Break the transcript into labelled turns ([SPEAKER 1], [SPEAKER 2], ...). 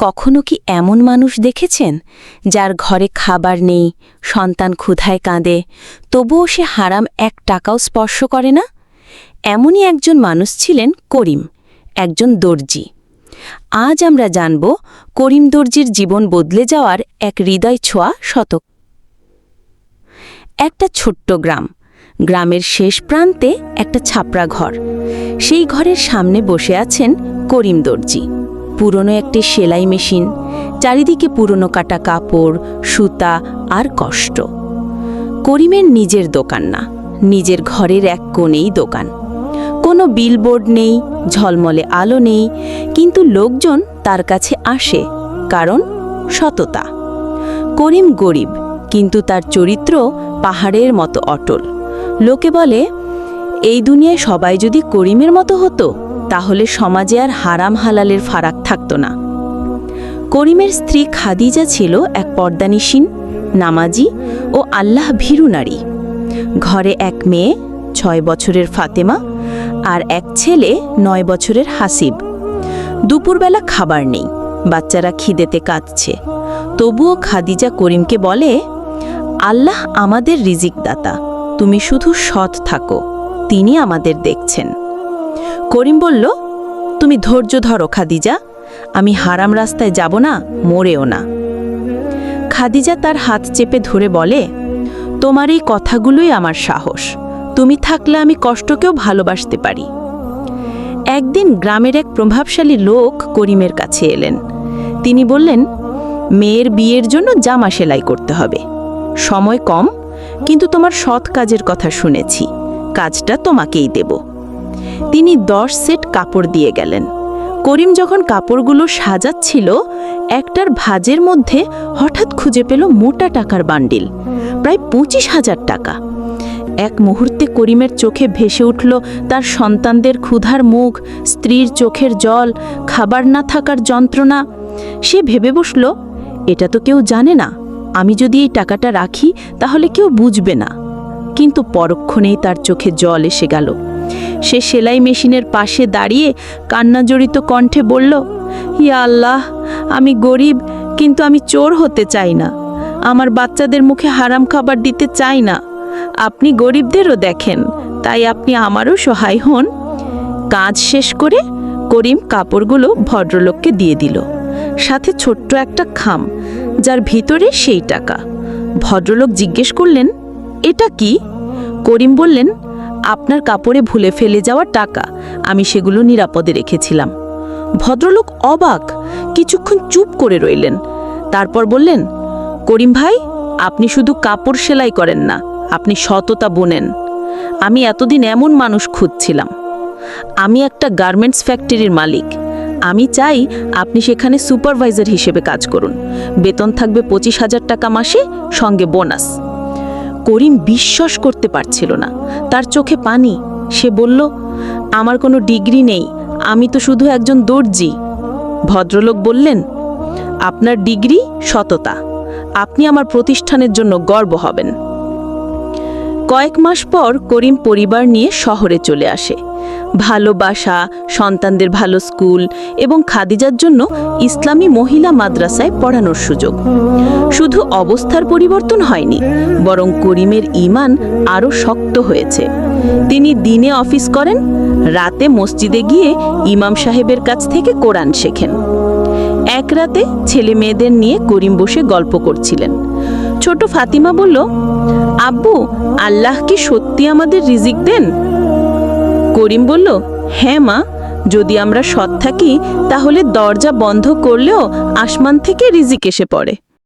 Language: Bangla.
[SPEAKER 1] কখনো কি এমন মানুষ দেখেছেন যার ঘরে খাবার নেই, সন্তান ক্ষুধায় কাঁদে, তবুও সে হারাম 1 টাকাও স্পর্শ করে না? এমনই একজন মানুষ ছিলেন করিম, একজন দর্জি। আজ আমরা জানব করিম দর্জির জীবন বদলে যাওয়ার এক হৃদয় ছোঁয়া শতক। একটা ছোট্ট গ্রাম, গ্রামের শেষ প্রান্তে একটা ছাপড়া ঘর। সেই ঘরের সামনে বসে আছেন করিম দর্জি। পুরনো একটি সেলাই মেশিন, চারিদিকে পুরনো কাটা কাপড়, সুতা আর কষ্ট। করিমের নিজের দোকান না, নিজের ঘরের এক কোণেই দোকান। কোনো বিলবোর্ড নেই, ঝলমলে আলো নেই, কিন্তু লোকজন তার কাছে আসে, কারণ সততা। করিম গরিব, কিন্তু তার চরিত্র পাহাড়ের মতো অটল। লোকে বলে, এই দুনিয়ায় সবাই যদি করিমের মতো হতো তাহলে সমাজে আর হারাম হালালের ফারাক থাকত না। করিমের স্ত্রী খাদিজা ছিল এক পর্দানিসীন, নামাজি ও আল্লাহ ভীরু নারী। ঘরে এক মেয়ে 6 বছরের ফাতেমা আর এক ছেলে 9 বছরের হাসিব। দুপুরবেলা খাবার নেই, বাচ্চারা খিদেতে কাঁদছে। তবুও খাদিজা করিমকে বলে, আল্লাহ আমাদের রিজিক দাতা, তুমি শুধু সৎ থাকো, তিনি আমাদের দেখছেন। করিম বলল, তুমি ধৈর্য ধরো খাদিজা, আমি হারাম রাস্তায় যাব না, মরেও না। খাদিজা তার হাত চেপে ধরে বলে, তোমার এই কথাগুলোই আমার সাহস, তুমি থাকলে আমি কষ্টকেও ভালোবাসতে পারি। একদিন গ্রামের এক প্রভাবশালী লোক করিমের কাছে এলেন। তিনি বললেন, মেয়ের বিয়ের জন্য জামা সেলাই করতে হবে, সময় কম, কিন্তু তোমার সৎ কাজের কথা শুনেছি, কাজটা তোমাকেই দেব। তিনি 10 সেট কাপড় দিয়ে গেলেন। করিম যখন কাপড়গুলো সাজাচ্ছিল, একটার ভাঁজের মধ্যে হঠাৎ খুঁজে পেল মোটা টাকার বান্ডিল, প্রায় 25,000 টাকা। এক মুহূর্তে করিমের চোখে ভেসে উঠল তার সন্তানদের ক্ষুধার মুখ, স্ত্রীর চোখের জল, খাবার না থাকার যন্ত্রণা। সে ভেবে বসল, এটা তো কেউ জানে না, আমি যদি এই টাকাটা রাখি তাহলে কেউ বুঝবে না। কিন্তু পরক্ষণেই তার চোখে জল এসে গেল। সে সেলাই মেশিনের পাশে দাঁড়িয়ে কান্নাজড়িত কণ্ঠে বলল, ইয়া আল্লাহ, আমি গরিব, কিন্তু আমি চোর হতে চাই না। আমার বাচ্চাদের মুখে হারাম খাবার দিতে চাই না। আপনি গরিবদেরও দেখেন, তাই আপনি আমারও সহায় হন। কাজ শেষ করে করিম কাপড়গুলো ভদ্রলোককে দিয়ে দিল, সাথে ছোট্ট একটা খাম, যার ভিতরে সেই টাকা। ভদ্রলোক জিজ্ঞেস করলেন, এটা কি? করিম বললেন, আপনার কাপড়ে ভুলে ফেলে যাওয়া টাকা, আমি সেগুলো নিরাপদে রেখেছিলাম। ভদ্রলোক অবাক, কিছুক্ষণ চুপ করে রইলেন। তারপর বললেন, করিম ভাই, আপনি শুধু কাপড় সেলাই করেন না, আপনি সততা বোনেন। আমি এতদিন এমন মানুষ খুঁজছিলাম। আমি একটা গার্মেন্টস ফ্যাক্টরির মালিক। আমি চাই আপনি সেখানে সুপারভাইজার হিসেবে কাজ করুন। বেতন থাকবে 25,000 টাকা মাসে, সঙ্গে বোনাস। করিম বিশ্বাস করতে পারছিল না, তার চোখে পানি। সে বলল, আমার কোনো ডিগ্রি নেই, আমি তো শুধু একজন দর্জি। ভদ্রলোক বললেন, আপনার ডিগ্রি সততা, আপনি আমার প্রতিষ্ঠানের জন্য গর্ব হবেন। কয়েক মাস পর করিম পরিবার নিয়ে শহরে চলে আসে। ভালোবাসা, সন্তানদের ভালো স্কুল এবং খাদিজার জন্য ইসলামী মহিলা মাদ্রাসায় পড়ানোর সুযোগ। শুধু অবস্থার পরিবর্তন হয়নি, বরং করিমের ঈমান আরও শক্ত হয়েছে। তিনি দিনে অফিস করেন, রাতে মসজিদে গিয়ে ইমাম সাহেবের কাছ থেকে কোরআন শেখেন। এক রাতে ছেলে মেয়েদের নিয়ে করিম বসে গল্প করছিলেন। ছোট ফাতিমা বলল, আব্বু, আল্লাহ কি সত্যি আমাদের রিজিক দেন? করিম বলল, হ্যাঁ মা, যদি আমরা সৎ থাকি তাহলে দরজা বন্ধ করলেও আসমান থেকে রিজিক এসে পড়ে।